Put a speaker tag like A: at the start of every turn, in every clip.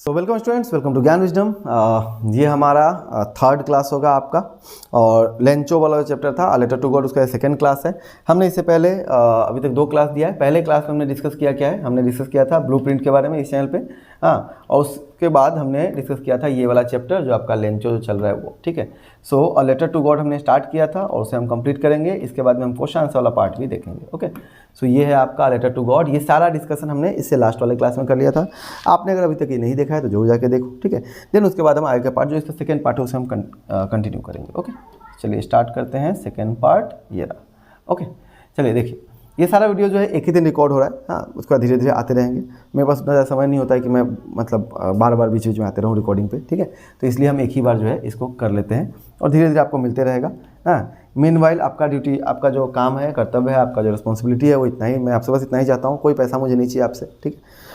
A: तो welcome students, welcome to ज्ञान wisdom. ये हमारा थर्ड क्लास होगा आपका, और लेंचो वाला चैप्टर था लेटर टू गॉड, उसका सेकंड क्लास है। हमने इससे पहले अभी तक 2 क्लास दिया है। पहले क्लास में हमने डिस्कस किया क्या है, हमने डिस्कस किया था ब्लूप्रिंट के बारे में इस चैनल पे, हाँ, और उसके बाद हमने डिस्कस किया था ये वाला चैप्टर जो आपका लेंचो जो चल रहा है वो, ठीक है। सो लेटर टू गॉड हमने स्टार्ट किया था और उसे हम कंप्लीट करेंगे। इसके बाद में हम क्वेश्चन आंसर वाला पार्ट भी देखेंगे। ओके, सो ये है आपका लेटर टू गॉड। ये सारा डिस्कशन हमने इससे लास्ट वाले क्लास में कर लिया था। आपने अगर अभी तक ये नहीं देखा है तो जरूर जाके देखो, ठीक है। देन उसके बाद हम आगे का पार्ट जो इसका सेकंड पार्ट है उसे हम कंटिन्यू करेंगे। ओके, चलिए स्टार्ट करते हैं सेकंड पार्ट, ये रहा। ओके, चलिए देखिए, ये सारा वीडियो जो है एक ही दिन रिकॉर्ड हो रहा है, हाँ, उसके बाद धीरे धीरे आते रहेंगे। मेरे पास उतना ज़्यादा समय नहीं होता है कि मैं मतलब बार बार बीच बीच में आते रहूँ रिकॉर्डिंग पे, ठीक है। तो इसलिए हम एक ही बार जो है इसको कर लेते हैं और धीरे धीरे आपको मिलते रहेगा। हाँ, मीनवाइल आपका ड्यूटी, आपका जो काम है, कर्तव्य है, आपका जो रिस्पॉन्सिबिलिटी है वो इतना ही, मैं आपसे बस इतना ही चाहता हूँ। कोई पैसा मुझे नहीं चाहिए आपसे, ठीक है।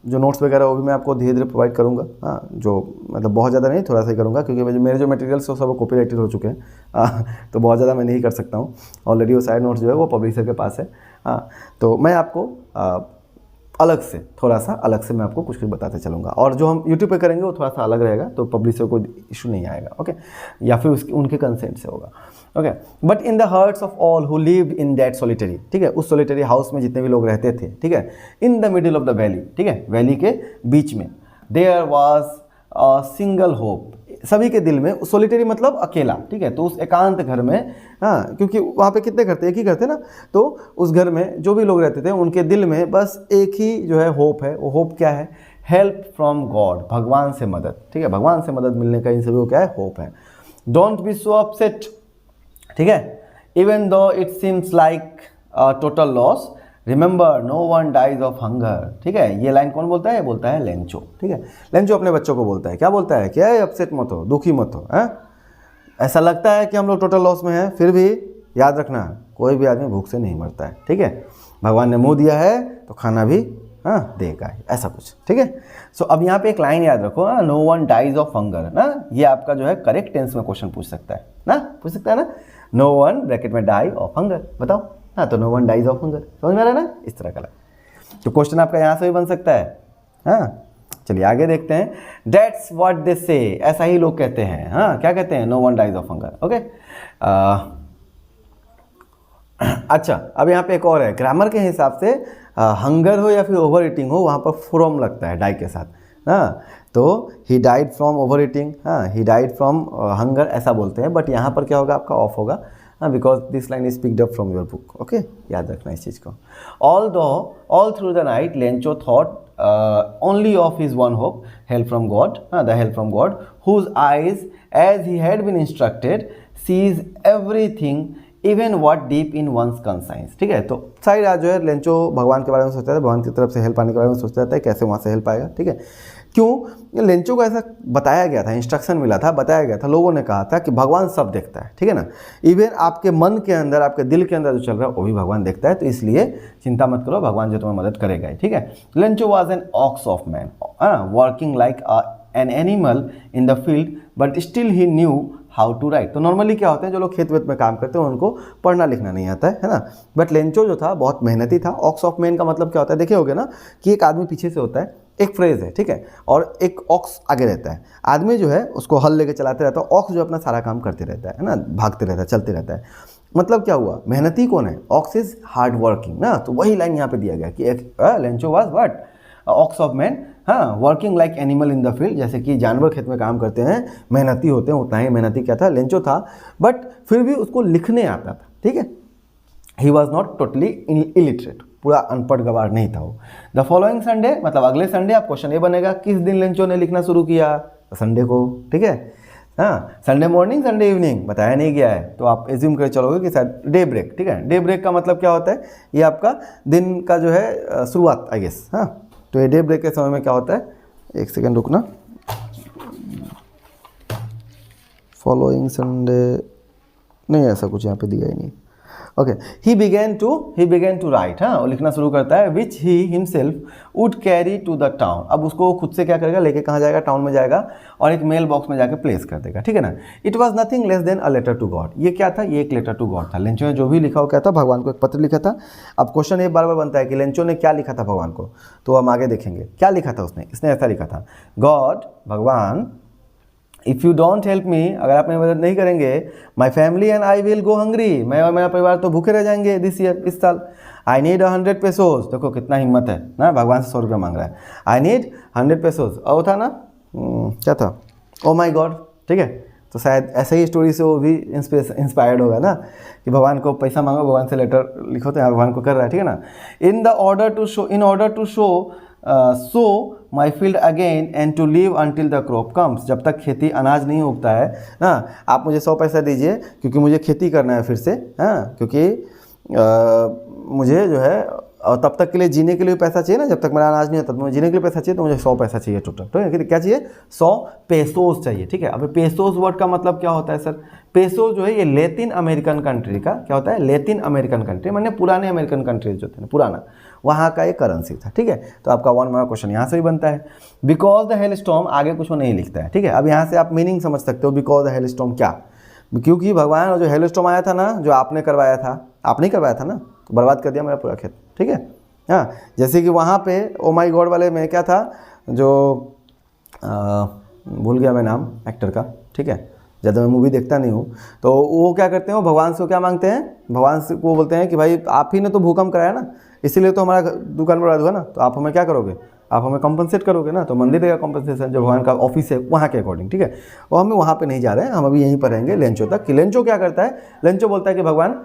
A: जो नोट्स वगैरह वो भी मैं आपको धीरे धीरे प्रोवाइड करूँगा, हाँ, जो मतलब बहुत ज़्यादा नहीं, थोड़ा सा ही करूँगा, क्योंकि मेरे जो मटेरियल्स वो सब कॉपीराइटेड हो चुके हैं, तो बहुत ज़्यादा मैं नहीं कर सकता हूँ। ऑलरेडी वो सारे नोट्स जो है वो पब्लिशर के पास है, हाँ। तो मैं आपको अलग से, थोड़ा सा अलग से मैं आपको कुछ कुछ बताते चलूँगा, और जो हम यूट्यूब पे करेंगे वो थोड़ा सा अलग रहेगा, तो पब्लिशर को इशू नहीं आएगा, ओके, या फिर उनके कंसेंट से होगा, okay. But in the hearts of all who lived in that solitary, ठीक है, उस सॉलिटरी हाउस में जितने भी लोग रहते थे, ठीक है, in the middle of the valley, ठीक है, वैली के बीच में, there was a single hope, सभी के दिल में, सॉलिटरी मतलब अकेला, ठीक है, तो उस एकांत घर में, हाँ, क्योंकि वहाँ पे कितने घर थे, एक ही घर थे ना, तो उस घर में जो भी लोग रहते थे उनके दिल में बस एक ही जो है होप है। वो होप क्या है? हेल्प फ्रॉम गॉड, भगवान से मदद, ठीक है, भगवान से मदद मिलने का इन सभी को क्या है? होप है। डोंट बी सो अपसेट, ठीक है, even though it seems like total loss, remember no one dies of hunger, ठीक है। ये लाइन कौन बोलता है? बोलता है लेंचो, ठीक है। लेंचो अपने बच्चों को बोलता है, क्या बोलता है? क्या है? अपसेट मत हो, दुखी मत हो, हैं? ऐसा लगता है कि हम लोग टोटल लॉस में हैं, फिर भी याद रखना कोई भी आदमी भूख से नहीं मरता है, ठीक है। भगवान ने मुंह दिया है तो खाना भी, हाँ, देगा ही, ऐसा कुछ, ठीक है। सो अब यहाँ पे एक लाइन याद रखो, हाँ, no one dies of hunger ना, ये आपका जो है करेक्ट टेंस में क्वेश्चन पूछ सकता है ना, पूछ सकता है ना। नो वन ब्रैकेट में डाई ऑफ हंगर, बताओ, हाँ, तो no one dies of hunger, समझ में आ रहा है ना, इस तरह का। तो क्वेश्चन आपका यहाँ से भी बन सकता है, हाँ। चलिए आगे देखते हैं। That's what they say, ऐसा ही लोग कहते हैं, हाँ, क्या कहते हैं? No one dies of hunger, okay. अच्छा, अब यहाँ पे एक और है, ग्रामर के हिसाब से हंगर हो या फिर ओवर ईटिंग हो, वहाँ पर फ्रॉम लगता है डाई के साथ, हाँ। तो he died from over eating, हाँ, ही डाइड फ्रॉम हंगर, ऐसा बोलते हैं। बट यहाँ पर क्या होगा? आपका ऑफ होगा, हाँ, because this line is picked up from your book, okay, याद रखना इस चीज़ को। All through the night Lencho thought only of his one hope, help from God, the help from God, whose eyes, as he had been instructed, sees everything, even what deep in one's conscience, ठीक है। तो सारी रात जो है Lencho भगवान के बारे में सोचता है, भगवान की तरफ से हेल्प आने के बारे में सोचता रहता है, कैसे वहाँ से हेल्प आएगा, ठीक है। क्यों? लेंचो को ऐसा बताया गया था, इंस्ट्रक्शन मिला था, बताया गया था, लोगों ने कहा था कि भगवान सब देखता है, ठीक है ना। इवन आपके मन के अंदर, आपके दिल के अंदर जो चल रहा है वो भी भगवान देखता है, तो इसलिए चिंता मत करो, भगवान जो तुम्हें मदद करेगा, ठीक है। Lencho was an ox of man, working like an animal in the field, but still he knew how to write. तो नॉर्मली क्या होते हैं, जो लोग खेत वेत में काम करते हैं उनको पढ़ना लिखना नहीं आता है ना। बट लेंचो जो था बहुत मेहनती था। ऑक्स ऑफ मैन का मतलब क्या होता है? देखे होगे ना कि एक आदमी पीछे से होता है, एक फ्रेज है, ठीक है, और एक ऑक्स आगे रहता है। आदमी जो है उसको हल लेके चलाते रहता है, ऑक्स जो अपना सारा काम करते रहता है ना, भागते रहता है, चलते रहता है। मतलब क्या हुआ? मेहनती कौन है? ऑक्स इज हार्ड वर्किंग ना। तो वही लाइन यहाँ पे दिया गया कि Lencho was what? Ox of man, हाँ, working like animal in the field, जैसे कि जानवर खेत में काम करते हैं, मेहनती होते हैं, उतना ही मेहनती क्या था? लेंचो था। बट फिर भी उसको लिखने आता था, ठीक है। He was not totally illiterate, पूरा अनपढ़ गवार नहीं था वो। द फॉलोइंग संडे, मतलब अगले संडे, आप क्वेश्चन ये बनेगा किस दिन लेंचो ने लिखना शुरू किया? संडे को, ठीक है, हाँ। संडे मॉर्निंग, संडे इवनिंग बताया नहीं गया है, तो आप एज्यूम कर चलोगे कि शायद डे ब्रेक, ठीक है। डे ब्रेक का मतलब क्या होता है? ये आपका दिन का जो है शुरुआत, आई गेस, हाँ। तो ये डे ब्रेक के समय में क्या होता है? एक सेकेंड रुकना। फॉलोइंग संडे नहीं, ऐसा कुछ यहाँ पे दिया ही नहीं। Okay, he began to write, हाँ, वो लिखना शुरू करता है, which he himself would carry to the town. अब उसको खुद से क्या करेगा, लेके कहाँ जाएगा, टाउन में जाएगा और एक मेल बॉक्स में जाके प्लेस कर देगा, ठीक है ना। It was nothing less than a letter to God. ये क्या था, ये एक लेटर टू गॉड था। लेंचो ने जो भी लिखा वो क्या था, भगवान को एक पत्र लिखा था। अब क्वेश्चन ये बार बार बनता है कि लेंचो ने क्या लिखा था भगवान को, तो हम आगे देखेंगे क्या लिखा था उसने। इसने ऐसा लिखा था, गॉड, भगवान, if you don't help me, अगर आप मेरी मदद नहीं करेंगे, my family and I will go hungry, मैं और मेरा परिवार तो भूखे रह जाएंगे दिस ईयर, इस साल। आई नीड 100 पेसोज, देखो कितना हिम्मत है ना, भगवान से 100 रुपये मांग रहा है। आई नीड 100 पेसोज, और वो था ना क्या था, ओ माई गॉड, ठीक है। तो शायद ऐसे ही स्टोरी से वो भी इंस्पायर्ड होगा ना, कि भगवान को पैसा मांगो, भगवान से लेटर लिखो, तो भगवान को कर रहा है, ठीक है ना। In order to show sow my field again and to live until the crop comes, जब तक खेती अनाज नहीं उगता है ना, आप मुझे 100 पैसा दीजिए क्योंकि मुझे खेती करना है फिर से, हाँ, क्योंकि मुझे जो है और तब तक के लिए जीने के लिए पैसा चाहिए ना, जब तक मेरा अनाज नहीं होता, तो मुझे जीने के लिए पैसा चाहिए, तो मुझे 100 पैसा चाहिए टोटल, ठीक है। क्या चाहिए, 100 पेसोस चाहिए, ठीक है। अब पेसोस वर्ड का मतलब क्या होता है सर, पेसोस जो है ये लैटिन अमेरिकन कंट्री का क्या होता है, लैटिन अमेरिकन कंट्री माने पुराने अमेरिकन कंट्रीज जो थे ना, पुराना, वहाँ का एक करेंसी था, ठीक है। तो आपका 1 मार्क क्वेश्चन यहाँ से भी बनता है। बिकॉज द हेल स्टॉर्म, आगे कुछ वो नहीं लिखता है, ठीक है। अब यहाँ से आप मीनिंग समझ सकते हो, बिकॉज द हेल स्टॉर्म क्या, क्योंकि भगवान जो हेल स्टॉर्म आया था ना, जो आपने करवाया था, आप नहीं करवाया था ना, तो बर्बाद कर दिया मेरा पूरा खेत, ठीक है। हाँ, जैसे कि वहाँ पे ओ माई गॉड वाले में क्या था, जो भूल गया मैं नाम एक्टर का, ठीक है, ज़्यादा मैं मूवी देखता नहीं हूँ, तो वो क्या करते हैं, वो भगवान से क्या मांगते हैं, भगवान से वो बोलते हैं कि भाई आप ही ने तो भूकंप कराया ना, इसीलिए तो हमारा दुकान बर्बाद हुआ ना, तो आप हमें क्या करोगे, आप हमें कॉम्पनसेट करोगे ना। तो मंदिर का कॉम्पनसेशन जो भगवान का ऑफिस है वहाँ के अकॉर्डिंग, ठीक है। वो हमें वहाँ पे नहीं जा रहे हैं, हम अभी यहीं पर रहेंगे लेंचो तक। कि लेंचो क्या करता है, लेंचो बोलता है कि भगवान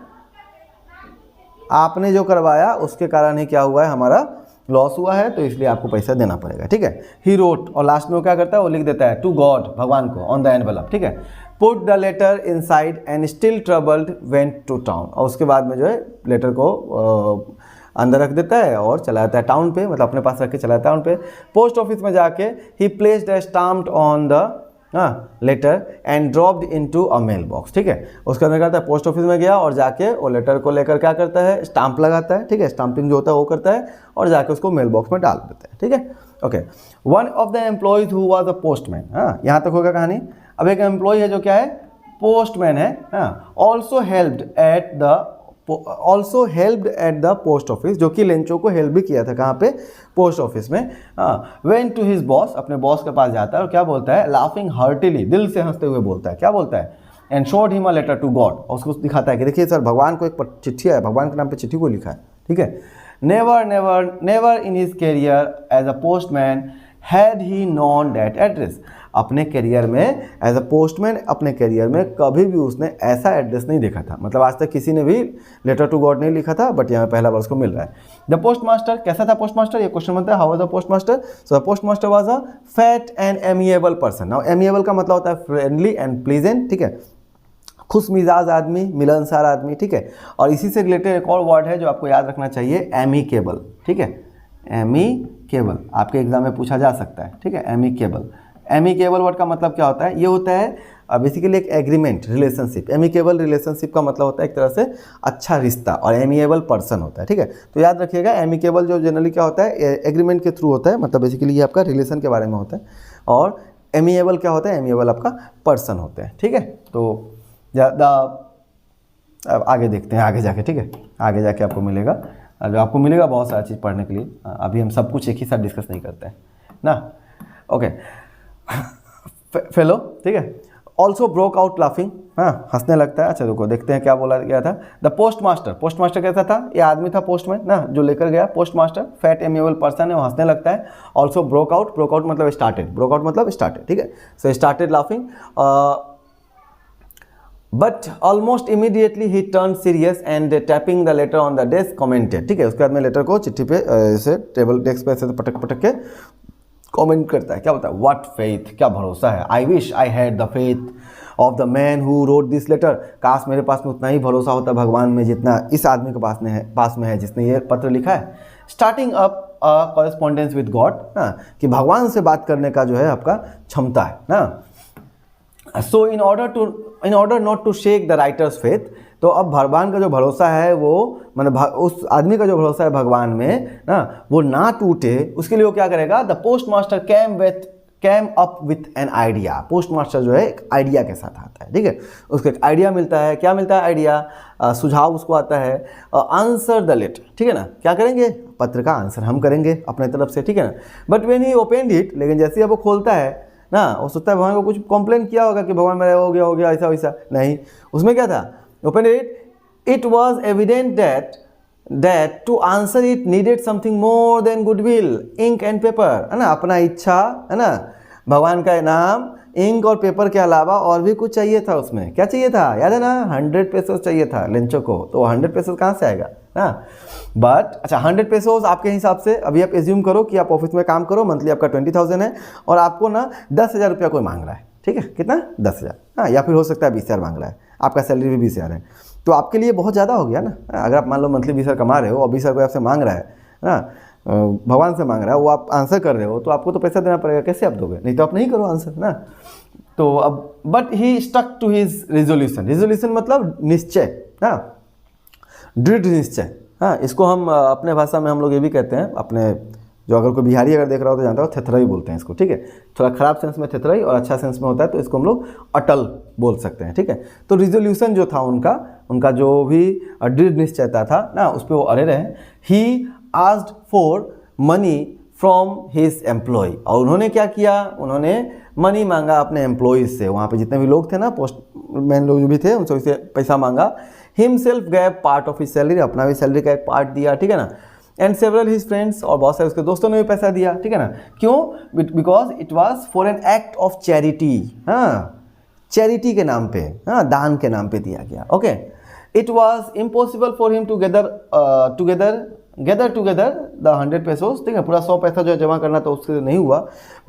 A: आपने जो करवाया उसके कारण ही क्या हुआ है, हमारा लॉस हुआ है, तो इसलिए आपको पैसा देना पड़ेगा, ठीक है। ही रोट, और लास्ट में वो क्या करता है, वो लिख देता है टू गॉड, भगवान को, ऑन द एनवेलप, ठीक है। Put the letter inside and still troubled went to town, और उसके बाद में जो है लेटर को अंदर रख देता है और चला जाता है टाउन पे, मतलब अपने पास रख के चला जाता है टाउन पे। पोस्ट ऑफिस में जाके he placed a stamped on the letter and dropped into a mail box, ठीक है। उसके अंदर करता है, पोस्ट ऑफिस में गया और जाके वो लेटर को लेकर क्या करता है, स्टाम्प लगाता है, ठीक है, स्टाम्पिंग जो होता है वो करता है और जाके उसको मेल बॉक्स में डाल देता है, ठीक है। Okay, one of the employees who was a postman, हाँ, यहाँ तक होगा कहानी। अब एक एम्प्लॉय है जो क्या है, पोस्टमैन है, हाँ, also helped at the post office, जो कि लेंचो को हेल्प भी किया था, कहाँ पे, पोस्ट ऑफिस में। हाँ, वेंट टू हिज बॉस, अपने बॉस के पास जाता है और क्या बोलता है, लाफिंग हार्टिली, दिल से हंसते हुए बोलता है, क्या बोलता है, and showed him a letter to God, और उसको दिखाता है कि देखिए सर, भगवान को एक चिट्ठी है, भगवान के नाम पे चिट्ठी को लिखा है, ठीक है। Never in his career as a postman had he known that address, अपने करियर में एज अ पोस्टमैन, अपने करियर में कभी भी उसने ऐसा एड्रेस नहीं देखा था, मतलब आज तक किसी ने भी लेटर टू गॉड नहीं लिखा था, बट यहाँ पहला बार उसको मिल रहा है। द पोस्ट मास्टर, कैसा था पोस्ट मास्टर, ये क्वेश्चन बनता है, how was the post master. So the post master was a fat and amiable person. Now amiable का मतलब होता है फ्रेंडली एंड प्लीजेंट, ठीक है, खुश मिजाज आदमी, मिलनसार आदमी, ठीक है। और इसी से रिलेटेड एक और वर्ड है जो आपको याद रखना चाहिए, एमिकेबल, ठीक है, एमिकेबल, आपके एग्जाम में पूछा जा सकता है, ठीक है, एमिकेबल। एमिकेबल वर्ड का मतलब क्या होता है, ये होता है बेसिकली एक एग्रीमेंट, रिलेशनशिप। एमिकेबल रिलेशनशिप का मतलब होता है एक तरह से अच्छा रिश्ता, और एमिएबल पर्सन होता है, ठीक है। तो याद रखिएगा, एमिकेबल जो जनरली क्या होता है, एग्रीमेंट के थ्रू होता है, मतलब बेसिकली ये आपका रिलेशन के बारे में होता है, और एमिएबल क्या होता है, एमिएबल आपका पर्सन होते हैं, ठीक है। तो ज़्यादा अब आगे देखते हैं, आगे जाके, ठीक है, आगे जाके आपको मिलेगा, जो आपको मिलेगा बहुत सारी चीज़ पढ़ने के लिए। अभी हम सब कुछ एक ही साथ डिस्कस नहीं करते हैं ना। ओके, फेलो, ठीक है, ऑल्सो ब्रोक आउट लाफिंग, हाँ, हंसने लगता है। अच्छा रुको, देखते हैं क्या बोला गया था। The post master, post master कैसा था, ये आदमी था पोस्टमैन ना, जो लेकर गया, post master fat amiable person है, वो हंसने लगता है। Also broke out, broke out मतलब स्टार्टेड, ब्रोक आउट मतलब स्टार्टेड, ठीक है। So started laughing, but almost immediately he turn serious and tapping the later on the desk commented, ठीक है। उसके बाद में लेटर को चिट्ठी पे ऐसे टेबल डेस्क पे ऐसे पटक पटक के कमेंट करता है, क्या बोलता है, व्हाट फेथ, क्या भरोसा है, I wish I had the faith of the man who wrote this letter, काश मेरे पास में उतना ही भरोसा होता भगवान में जितना इस आदमी के पास में है जिसने ये पत्र लिखा है। Starting up correspondence with God, ना, कि भगवान से बात करने का जो है आपका क्षमता है ना। So in order not to shake the writer's faith, तो अब भगवान का जो भरोसा है वो उस आदमी का जो भरोसा है भगवान में ना, वो ना टूटे, उसके लिए वो क्या करेगा, the post master cam up with an idea. Post master जो है एक आइडिया के साथ आता है, ठीक है, उसको एक आइडिया मिलता है। क्या मिलता है आइडिया, सुझाव उसको आता है, आंसर द लेटर, ठीक है ना, क्या करेंगे, पत्र का आंसर हम करेंगे अपने तरफ से, ठीक है ना। But when he opened it, लेकिन जैसे ही अब वो खोलता है ना, वो सोचता है भगवान को कुछ कंप्लेन किया होगा कि भगवान मेरा हो गया ऐसा वैसा, नहीं, उसमें क्या था, open it was evident that to answer it needed something more than goodwill, ink and paper, है ना, अपना इच्छा, है ना, भगवान का इनाम, इंक और पेपर के अलावा और भी कुछ चाहिए था उसमें। क्या चाहिए था, याद है ना, 100 पेसोस चाहिए था लेंचो को, तो 100 पेसोस कहाँ से आएगा ना। बट अच्छा 100 पेसोस आपके हिसाब से, अभी आप एज्यूम करो कि आप ऑफिस में काम करो, मंथली आपका 20,000 है और आपको ना 10,000 रुपया कोई मांग रहा है, ठीक है, कितना, 10,000, हाँ, या फिर हो सकता है 20,000 मांग रहा है, आपका सैलरी भी 20,000 है, तो आपके लिए बहुत ज़्यादा हो गया ना। अगर आप मान लो मंथली 20,000 कमा रहे हो और 20,000 कोई आपसे मांग रहा है ना, भगवान से मांग रहा है, वो आप आंसर कर रहे हो, तो आपको तो पैसा देना पड़ेगा, कैसे आप दोगे, नहीं तो आप नहीं करो आंसर ना। तो अब but he stuck to his resolution मतलब निश्चय ना, दृढ़ निश्चय, हाँ, इसको हम अपने भाषा में हम लोग ये भी कहते हैं, अपने जो अगर कोई बिहारी अगर देख रहा हो तो जानता हो, थेथराई बोलते हैं इसको, ठीक है, थोड़ा खराब सेंस में थेथराई और अच्छा सेंस में होता है, तो इसको हम लोग अटल बोल सकते हैं, ठीक है। तो रिजोल्यूशन जो था उनका जो भी दृढ़ निश्चयता था ना, उस पर वो अड़े रहे। He asked for money from his employ, और उन्होंने क्या किया, उन्होंने मनी मांगा अपने एम्प्लॉयज़ से, वहाँ पे जितने भी लोग थे ना, पोस्टमैन लोग जो भी थे, उनसे उसे पैसा मांगा। Himself gave part of his salary, अपना भी सैलरी का एक पार्ट दिया, ठीक है ना। एंड सेवरल हिज फ्रेंड्स, और बहुत सारे उसके दोस्तों ने भी पैसा दिया, ठीक है ना। क्यों, because it was for an act of charity, हाँ, चैरिटी के नाम पे, हाँ, दान के नाम पे दिया गया, okay. It was impossible for him to gather together the 100 pesos, ठीक है, पूरा 100 पैसा जो जमा करना था उससे नहीं हुआ,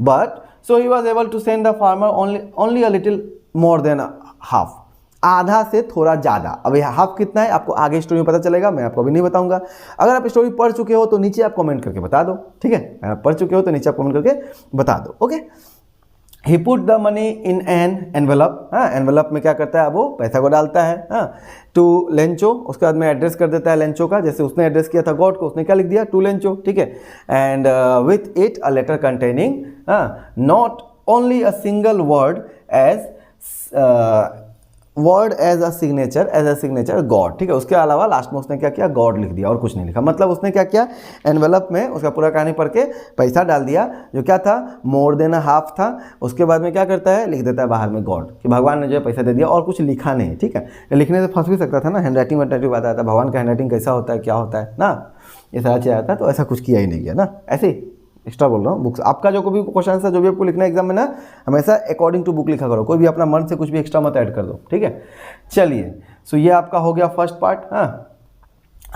A: but so he was able to send the farmer only a little more than half, आधा से थोड़ा ज़्यादा। अब यह हाफ कितना है आपको आगे स्टोरी में पता चलेगा, मैं आपको अभी नहीं बताऊंगा। अगर आप स्टोरी पढ़ चुके हो तो नीचे आप कमेंट करके बता दो, ठीक है, अगर आप पढ़ चुके हो तो नीचे आप कमेंट करके बता दो, okay. He put the money in an envelope, हाँ, एनवेलप में क्या करता है वो पैसा को डालता है, हाँ, टू लेंचो, उसके बाद में एड्रेस कर देता है लेंचो का, जैसे उसने एड्रेस किया था गॉड को, उसने क्या लिख दिया, टू लेंचो, ठीक है। And with it a letter containing not only a single word as a signature God, ठीक है, उसके अलावा लास्ट में उसने क्या किया, गॉड लिख दिया और कुछ नहीं लिखा। मतलब उसने क्या किया, एनवेलप में उसका पूरा कहानी पढ़ के पैसा डाल दिया, जो क्या था, मोर देन हाफ था। उसके बाद में क्या करता है, लिख देता है बाहर में गॉड, कि भगवान ने जो है पैसा दे दिया, और कुछ लिखा नहीं, ठीक है। लिखने से फंस भी सकता था ना, हैंड राइटिंग आता था, भगवान का हैंड राइटिंग कैसा होता है, क्या होता है ना, ये सारा चीज़ आता है, तो ऐसा कुछ किया ही नहीं गया ना, ऐसे ही एक्स्ट्रा बोल रहा हूँ। बुक्स आपका जो कोई भी क्वेश्चन था, जो भी आपको लिखना है एग्जाम में ना, हमेशा अकॉर्डिंग टू बुक लिखा करो, कोई भी अपना मन से कुछ भी एक्स्ट्रा मत ऐड कर दो, ठीक है। चलिए, सो ये आपका हो गया फर्स्ट पार्ट, हाँ।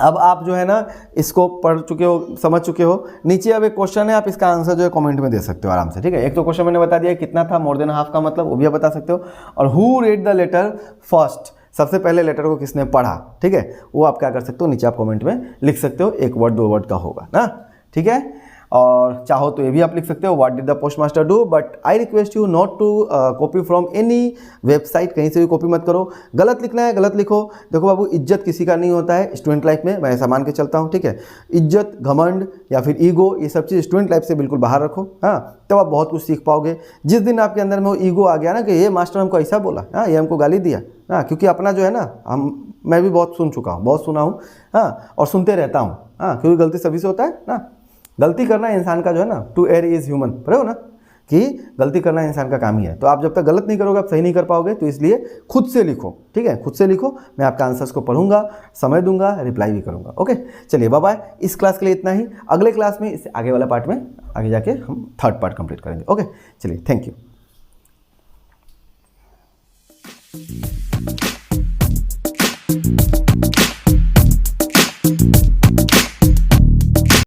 A: अब आप जो है ना इसको पढ़ चुके हो, समझ चुके हो। नीचे अब एक क्वेश्चन है, आप इसका आंसर जो है कमेंट में दे सकते हो आराम से, ठीक है। एक तो क्वेश्चन मैंने बता दिया कितना था, मोर देन हाफ का मतलब, वो भी आप बता सकते हो। और who read the letter first, सबसे पहले लेटर को किसने पढ़ा, ठीक है, वो आप क्या कर सकते हो, नीचे आप कमेंट में लिख सकते हो, 1 वर्ड 2 वर्ड का होगा ना, ठीक है। और चाहो तो ये भी आप लिख सकते हो, what did the post master do, but I request you not to copy from any website, कहीं से भी कॉपी मत करो। गलत लिखना है गलत लिखो। देखो बाबू, इज्जत किसी का नहीं होता है स्टूडेंट लाइफ में, मैं ऐसा मान के चलता हूँ, ठीक है। इज्जत, घमंड या फिर ईगो, ये सब चीज़ स्टूडेंट लाइफ से बिल्कुल बाहर रखो, हाँ, तब आप बहुत कुछ सीख पाओगे। जिस दिन आपके अंदर में वो ईगो आ गया ना, कि ये मास्टर हमको ऐसा बोला, हाँ, ये हमको गाली दिया, हाँ, क्योंकि अपना जो है ना, मैं भी बहुत सुन चुका हूँ, बहुत सुना हूँ, हाँ, और सुनते रहता हूँ, हाँ, क्योंकि गलती सभी से होता है ना। गलती करना इंसान का जो है ना, टू एयर इज़ ह्यूमन, पढ़े हो ना, कि गलती करना इंसान का काम ही है। तो आप जब तक गलत नहीं करोगे आप सही नहीं कर पाओगे, तो इसलिए खुद से लिखो, ठीक है, खुद से लिखो। मैं आपका आंसर्स को पढ़ूंगा, समय दूंगा, रिप्लाई भी करूंगा, ओके। चलिए बाय बाय, इस क्लास के लिए इतना ही। अगले क्लास में इससे आगे वाला पार्ट में आगे जाके हम 3rd पार्ट कंप्लीट करेंगे, ओके। चलिए, थैंक यू।